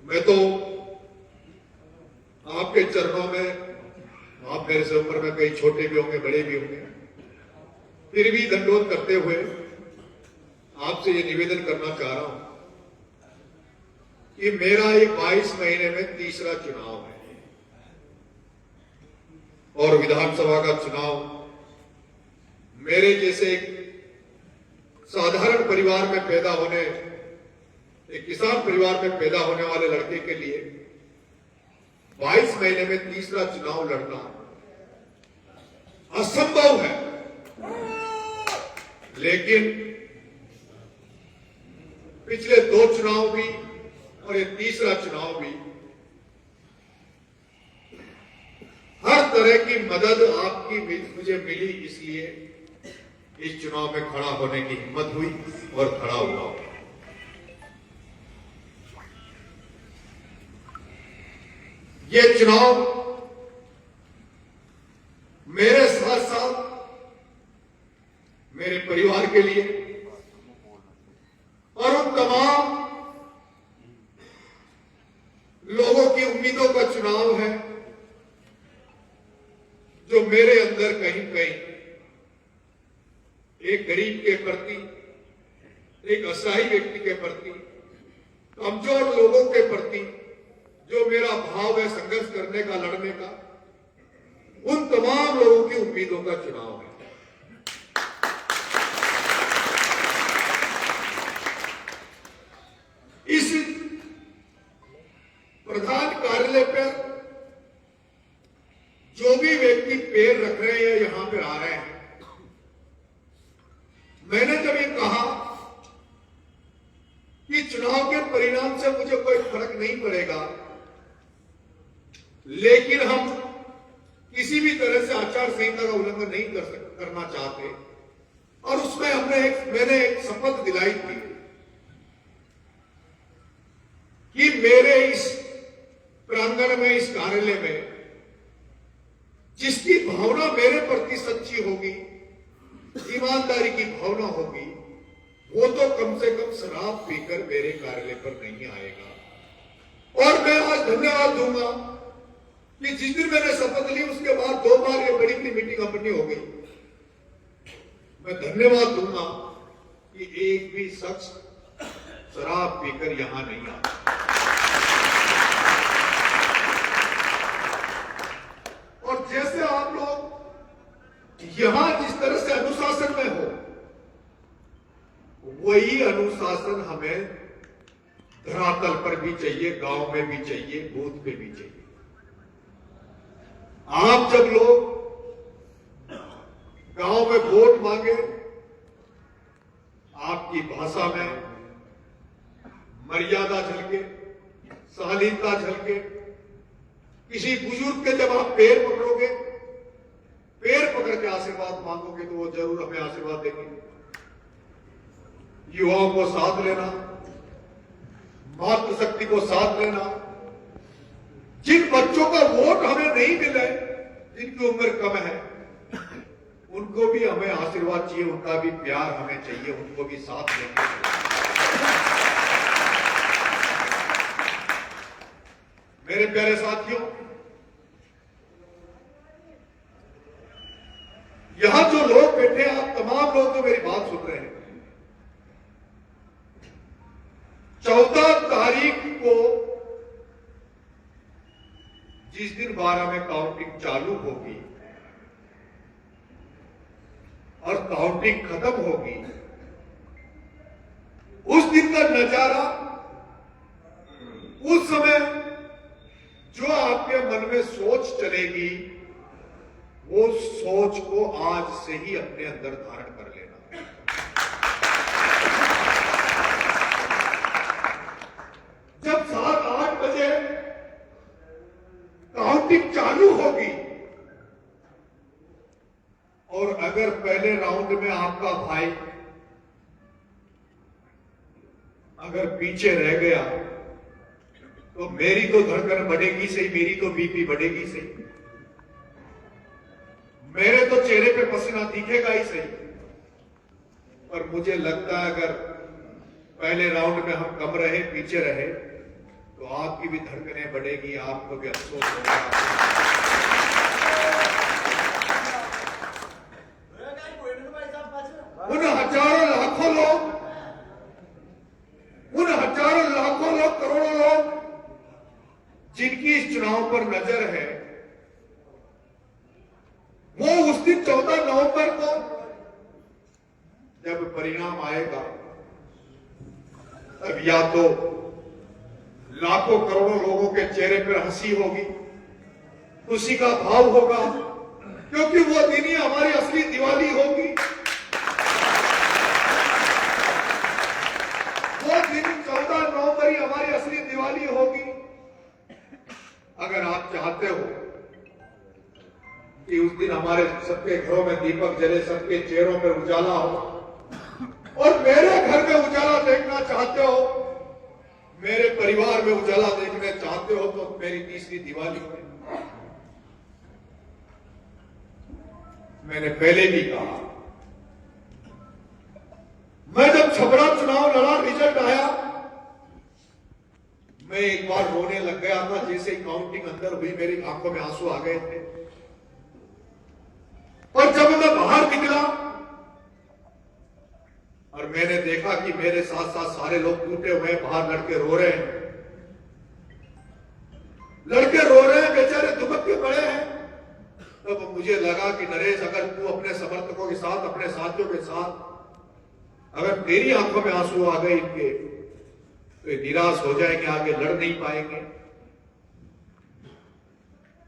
मैं तो आपके चरणों में, आप मेरे से उम्र में कई छोटे भी होंगे, बड़े भी होंगे, फिर भी दंडोत करते हुए आपसे ये निवेदन करना चाह रहा हूं कि मेरा ये 22 महीने में तीसरा चुनाव है, और विधानसभा का चुनाव मेरे जैसे एक साधारण परिवार में पैदा होने, एक किसान परिवार में पैदा होने वाले लड़के के लिए 22 महीने में तीसरा चुनाव लड़ना असंभव है। लेकिन पिछले 2 चुनाव भी और ये तीसरा चुनाव भी हर तरह की मदद आपकी मुझे मिली, इसलिए इस चुनाव में खड़ा होने की हिम्मत हुई और खड़ा हुआ। ये चुनाव मेरे साथ साथ मेरे परिवार के लिए और उन तमाम लोगों की उम्मीदों का चुनाव है मेरे अंदर कहीं कहीं एक गरीब के प्रति, एक असहाय व्यक्ति के प्रति, कमजोर लोगों के प्रति जो मेरा भाव है संघर्ष करने का, लड़ने का, उन तमाम लोगों की उम्मीदों का चुनाव है। इस प्रधान कार्यालय पर जो भी व्यक्ति पैर रख रहे हैं, यहां पर आ रहे हैं, मैंने जब ये कहा कि चुनाव के परिणाम से मुझे कोई फर्क नहीं पड़ेगा, लेकिन हम किसी भी तरह से आचार संहिता का उल्लंघन नहीं करना चाहते, और उसमें मैंने एक शपथ दिलाई थी कि मेरे इस प्रांगण में, इस कार्यालय में जिसकी भावना मेरे प्रति सच्ची होगी, ईमानदारी की भावना होगी, वो तो कम से कम शराब पीकर मेरे कार्यालय पर नहीं आएगा। और मैं आज धन्यवाद दूंगा कि जिस दिन मैंने शपथ ली उसके बाद 2 बार ये बड़ी बड़ी मीटिंग अपनी हो गई। मैं धन्यवाद दूंगा कि एक भी शख्स शराब पीकर यहां नहीं आता। और जैसे आप लोग यहां जिस तरह से अनुशासन में हो, वही अनुशासन हमें धरातल पर भी चाहिए, गांव में भी चाहिए, बूथ पे भी चाहिए। आप जब लोग गांव में वोट मांगे, आपकी भाषा में मर्यादा झलके, शालीनता झलके, किसी बुजुर्ग के जब आप पैर पकड़ोगे, पैर पकड़ के आशीर्वाद मांगोगे, तो वो जरूर हमें आशीर्वाद देंगे। युवाओं को साथ लेना, मातृशक्ति को साथ लेना, जिन बच्चों का वोट हमें नहीं मिले, जिनकी उम्र कम है, उनको भी हमें आशीर्वाद चाहिए, उनका भी प्यार हमें चाहिए, उनको भी साथ लेंगे। मेरे प्यारे साथियों, यहां जो लोग बैठे हैं, आप तमाम लोग जो मेरी बात सुन रहे हैं, 14 तारीख को जिस दिन 12 में काउंटिंग चालू होगी और काउंटिंग खत्म होगी, उस दिन का नजारा, उस समय जो आपके मन में सोच चलेगी, वो सोच को आज से ही अपने अंदर धारण कर लेना। जब 7-8 बजे काउंटिंग चालू होगी और अगर पहले राउंड में आपका भाई अगर पीछे रह गया, तो मेरी तो धड़कन बढ़ेगी सही, मेरी तो बीपी बढ़ेगी सही, मेरे तो चेहरे पे पसीना दिखेगा ही सही, पर मुझे लगता है अगर पहले राउंड में हम कम रहे, पीछे रहे, तो आपकी भी धड़कनें बढ़ेगी, आपको भी अफसोस होगा। उन हजारों लाखों लोग, करोड़ों लोग जिनकी इस चुनाव पर नजर है, वो उस दिन 14 नवंबर को जब परिणाम आएगा, तब या तो लाखों करोड़ों लोगों के चेहरे पर हंसी होगी, खुशी का भाव होगा, क्योंकि वो दिन ही हमारी असली दिवाली होगी। वो दिन 14 नवंबर ही हमारी असली दिवाली होगी। अगर आप चाहते हो कि उस दिन हमारे सबके घरों में दीपक जले, सबके चेहरों पर उजाला हो, और मेरे घर में उजाला देखना चाहते हो, मेरे परिवार में उजाला देखना चाहते हो, तो मेरी तीसरी दिवाली है। मैंने पहले भी कहा, मैं जब छपरा चुनाव लड़ा, रिजल्ट आया, मैं एक बार रोने लग गया था। जैसे ही काउंटिंग अंदर हुई, मेरी आंखों में आंसू आ गए थे। कि मेरे साथ साथ सारे लोग टूटे हुए हैं, बाहर लड़के रो रहे हैं, लड़के रो रहे हैं, बेचारे दुबक के पड़े हैं। तब मुझे लगा कि नरेश, अगर तू अपने समर्थकों के साथ, अपने साथियों के साथ, अगर तेरी आंखों में आंसू आ गए इनके, तो ये निराश हो जाएंगे, आगे लड़ नहीं पाएंगे।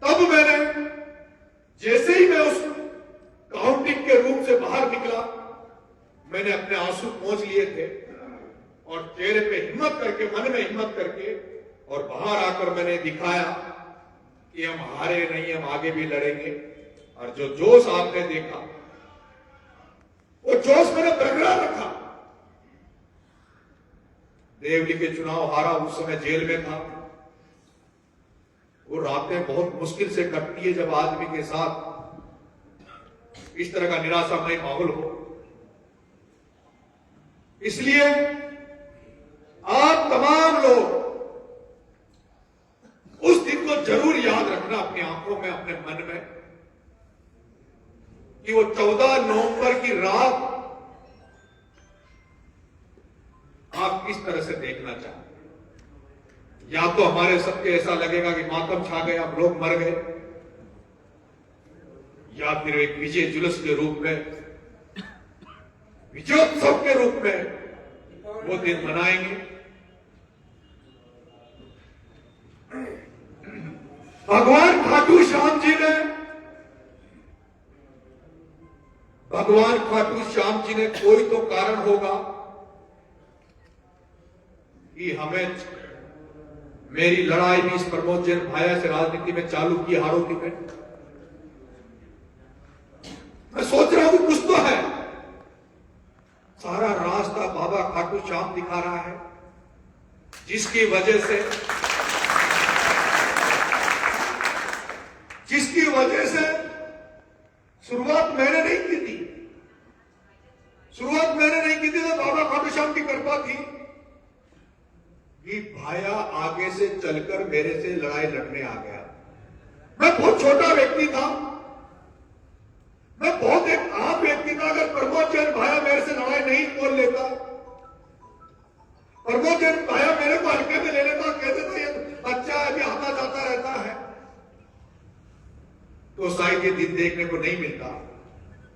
तब मैंने, जैसे ही मैं उस काउंटिंग के रूम से बाहर निकला, मैंने अपने आंसू पोंछ लिए थे और चेहरे पे हिम्मत करके, मन में हिम्मत करके, और बाहर आकर मैंने दिखाया कि हम हारे नहीं, हम आगे भी लड़ेंगे। और जो जोश आपने देखा, वो जोश मैंने बरकरार रखा। देवली के चुनाव हारा, उस समय जेल में था। वो रातें बहुत मुश्किल से कटती है जब आदमी के साथ इस तरह का निराशामय माहौल हो। इसलिए आप तमाम लोग उस दिन को जरूर याद रखना अपनी आंखों में, अपने मन में, कि वो 14 नवंबर की रात आप किस तरह से देखना चाहते। या तो हमारे सबके ऐसा लगेगा कि मातम छा गया, हम लोग मर गए, या फिर एक विजय जुलूस के रूप में, विजयोत्सव के रूप में वो दिन मनाएंगे। भगवान खाटू श्याम जी ने, भगवान खाटू श्याम जी ने कोई तो कारण होगा कि हमें, मेरी लड़ाई भी इस प्रमोद जैन भाया से राजनीति में चालू की हारोती में। मैं सोच रहा हूं कि कुछ तो है। सारा रास्ता बाबा खाटू श्याम दिखा रहा है, जिसकी वजह से शुरुआत मैंने नहीं की थी। शुरुआत मैंने नहीं की थी, तो बाबा खाटू श्याम की कृपा थी कि भाया आगे से चलकर मेरे से लड़ाई लड़ने आ गया। मैं बहुत छोटा व्यक्ति था, मैं बहुत एक आम व्यक्ति था। अगर प्रमोद जैन भाया मेरे से लड़ाई नहीं बोल लेता, प्रमोद जैन भाया मेरे को हल्के में ले लेता, कहते थे ये बच्चा अभी आता जाता रहता है, तो शायद ये दिन देखने को नहीं मिलता।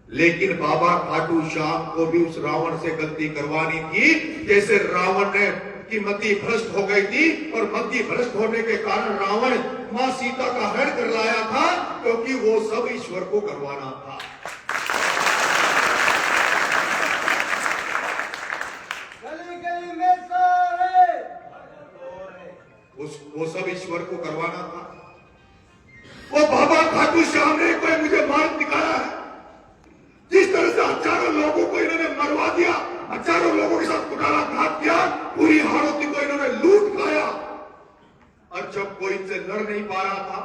लेकिन बाबा खाटू श्याम को भी उस रावण से गलती करवानी थी, जैसे रावण ने की मति भ्रष्ट हो गई थी, और मति भ्रष्ट होने के कारण रावण मां सीता का हरण कर लाया था, क्योंकि वो सब ईश्वर को करवाना था। वो सब ईश्वर को करवाना था। वो बाबा खाटू श्याम ने कोई मुझे मार्ग दिखाया है। जिस तरह से हजारों लोगों को इन्होंने मरवा दिया, हजारों लोगों के साथ कुटाराघात किया, पूरी हाड़ोती को इन्होंने लूट खाया, और जब कोई इनसे लड़ नहीं पा रहा था,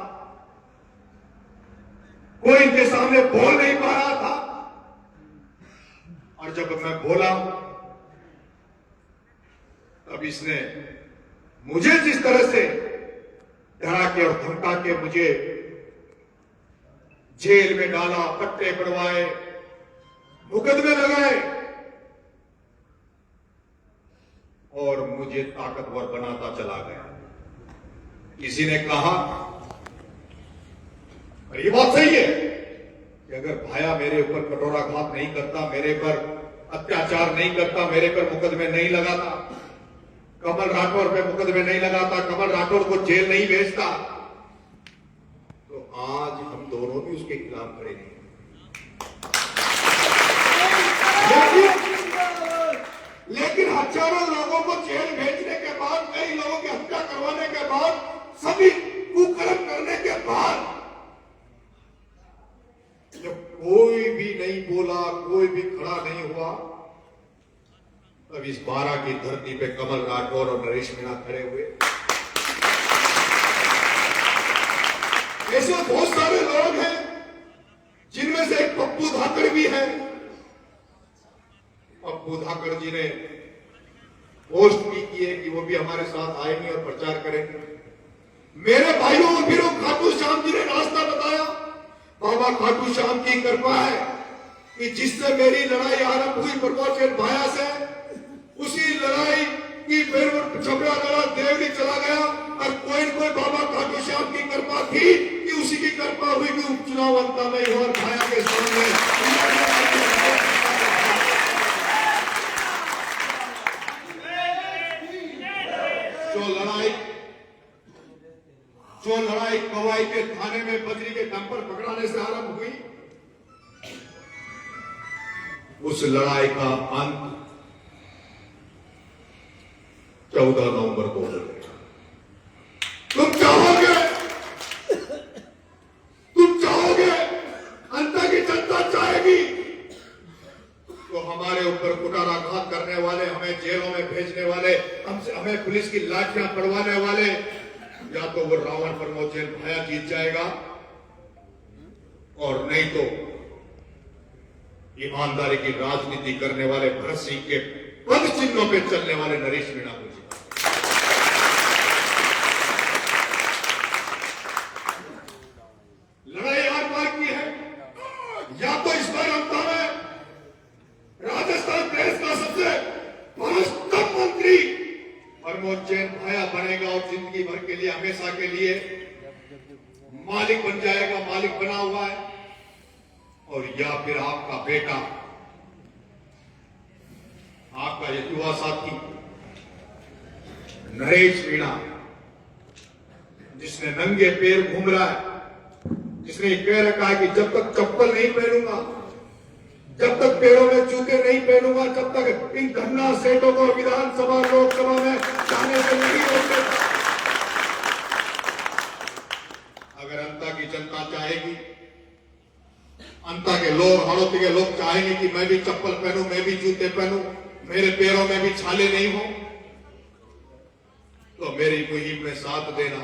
कोई इनके सामने बोल नहीं पा रहा था, और जब मैं बोला तब इसने मुझे जिस तरह से डरा के और धमका के मुझे जेल में डाला, पट्टे पड़वाए, मुकदमे लगाए और मुझे ताकतवर बनाता चला गया। किसी ने कहा, और ये बात सही है, कि अगर भाया मेरे ऊपर कटोराघात नहीं करता, मेरे पर अत्याचार नहीं करता, मेरे पर मुकदमे नहीं लगाता, कमल राठौर पे मुकदमे नहीं लगाता, कमल राठौर को जेल नहीं भेजता, तो आज हम दोनों भी उसके खिलाफ खड़े नहीं। लेकिन हजारों लोगों को जेल भेजने के बाद, कई लोगों की हत्या करवाने के बाद, सभी कुकर्म करने के बाद, जब कोई भी नहीं बोला, कोई भी खड़ा नहीं हुआ, तब इस बारा की धरती पे कमल राठौर और नरेश मीणा खड़े हुए। ऐसे बहुत सारे लोग हैं, जिनमें से एक पप्पू धाकड़ भी है। पप्पू धाकड़ जी ने पोस्ट भी की है कि वो भी हमारे साथ आएंगे और प्रचार करेंगे। मेरे भाइयों और फिर खाटू श्याम जी ने रास्ता बताया। बाबा खाटू श्याम की कृपा है कि जिससे मेरी लड़ाई आरंभ हुई प्रमोद जैन भाया से, उसी लड़ाई की फिर झगड़ा लड़ा, देवरी चला गया और कोई न कोई बाबा खाटू श्याम की कृपा थी कि उसी की कृपा हुई कि उपचुनाव अंता नहीं हुआ और भाया के सामने जो लड़ाई कवाई के थाने में बजरी के डंपर पकड़ाने से आरंभ हुई, उस लड़ाई का अंत 14 नवंबर को हो गया। तुम चाहोगे, अंता की जनता चाहेगी तो हमारे ऊपर कुटाराघात करने वाले, हमें जेलों में भेजने वाले, हमें पुलिस की लाठियां पड़वाने वाले, या तो वो रावण प्रमोद जैन भाया जीत जाएगा और नहीं तो ईमानदारी की राजनीति करने वाले भरत सिंह के पद चिन्हों पे चलने वाले नरेश मीणा को जीता। लड़ाई आर पार की है। या तो इस बार अंता में राजस्थान देश का सबसे भ्रष्टतम मंत्री प्रमोद जैन भाया बनेगा और जिंदगी भर के लिए, हमेशा के लिए मालिक बन जाएगा, मालिक बना हुआ है, और या फिर आपका बेटा, आपका युवा साथी नरेश मीणा, जिसने नंगे पैर घूम रहा है, जिसने कह रखा है कि जब तक चप्पल नहीं पहनूंगा, जब तक पैरों में जूते नहीं पहनूंगा, जब तक इन धन्ना सेठों को विधानसभा लोकसभा में जाने से नहीं रोकेगा। अगर अंता की जनता चाहेगी, अंता के लोग, हड़ौती के लोग चाहेंगे कि मैं भी चप्पल पहनूं, मैं भी जूते पहनूं, मेरे पैरों में भी छाले नहीं हो, तो मेरी मुहिम में साथ देना।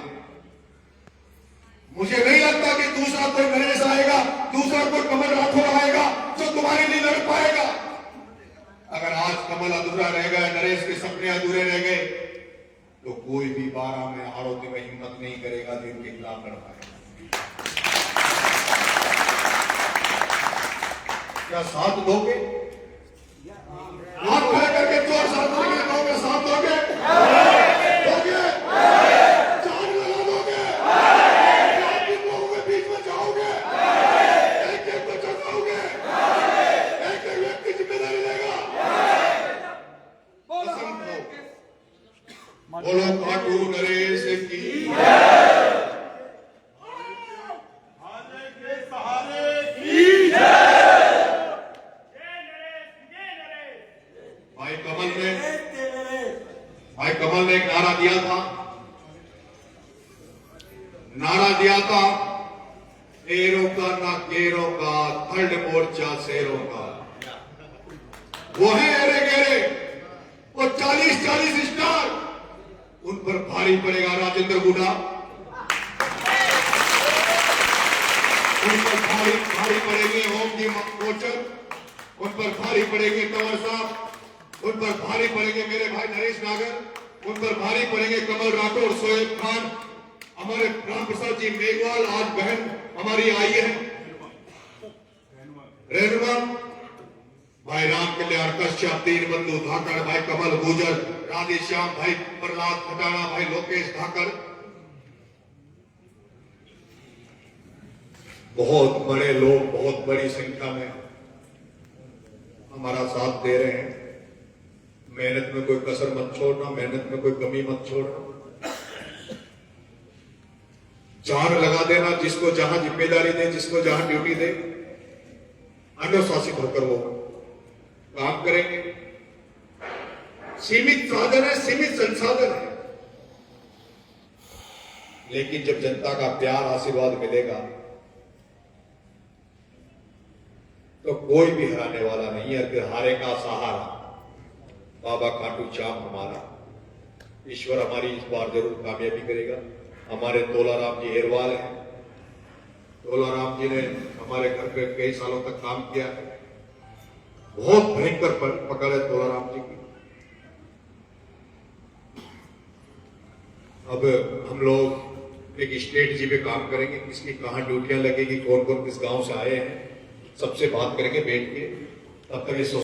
मुझे नहीं लगता कि दूसरा कोई नरेश आएगा, दूसरा कोई कमल राठौर आएगा जो तुम्हारे लिए लड़ पाएगा। अगर आज कमल अधूरा रह गया, नरेश के सपने अधूरे रह गए, तो कोई भी 12 में हाड़ौती में हिम्मत नहीं करेगा जो इनके खिलाफ लड़ पाएगा। क्या साथ दोगे? हाथ खड़े करके जोर साथ दोगे, साथ दोगे? दोगे? जान लगा दोगे? किन लोगों के बीच में जाओगे? एक एक को चढ़ाओगे? एक एक व्यक्ति जिम्मेदारी लेगा? कसम खो। बोलो खाटू नरेश की। भाई कमल ने एक नारा दिया था, एरों का ना केरों का, थर्ड मोर्चा शेरों का। वो है एरे गेरे, वो 40-40 स्टार, उन पर भारी पड़ेगा राजेंद्र गुडा, उन पर भारी पड़ेंगे ओम जी कोचर, उन पर भारी पड़ेंगे कंवर साहब, उन पर भारी पड़ेंगे मेरे भाई नरेश नागर, उन पर भारी पड़ेंगे कमल राठौर, सोएब खान, हमारे राम प्रसाद जी मेघवाल, आज बहन हमारी आई है रेणुमा, भाई राम कल्याण कश्यप, दीन बंधु धाकड़, भाई कमल गुजर, राधे श्याम, भाई प्रहलाद खटाना, भाई लोकेश धाकड़, बहुत बड़े लोग, बहुत बड़ी संख्या में हमारा साथ दे रहे हैं। मेहनत में कोई कसर मत छोड़ना, मेहनत में कोई कमी मत छोड़ना, जान लगा देना, जिसको जहां जिम्मेदारी दे, जिसको जहां ड्यूटी दे, अनुशासित होकर वो काम करेंगे। सीमित साधन है, सीमित संसाधन है, लेकिन जब जनता का प्यार आशीर्वाद मिलेगा तो कोई भी हराने वाला नहीं है। फिर हारे का सहारा बाबा खाटू श्याम हमारा, ईश्वर हमारी इस बार जरूर कामयाबी करेगा। हमारे तोलाराम जी हेरवाल हैं, तोलाराम जी ने हमारे घर पे कई सालों तक काम किया है, बहुत भयंकर पकड़ है तोलाराम जी की। अब हम लोग एक स्ट्रेटजी पे काम करेंगे, किसकी कहां ड्यूटियां लगेगी, कौन कौन किस गांव से आए हैं, सबसे बात करेंगे बैठ के। तब तक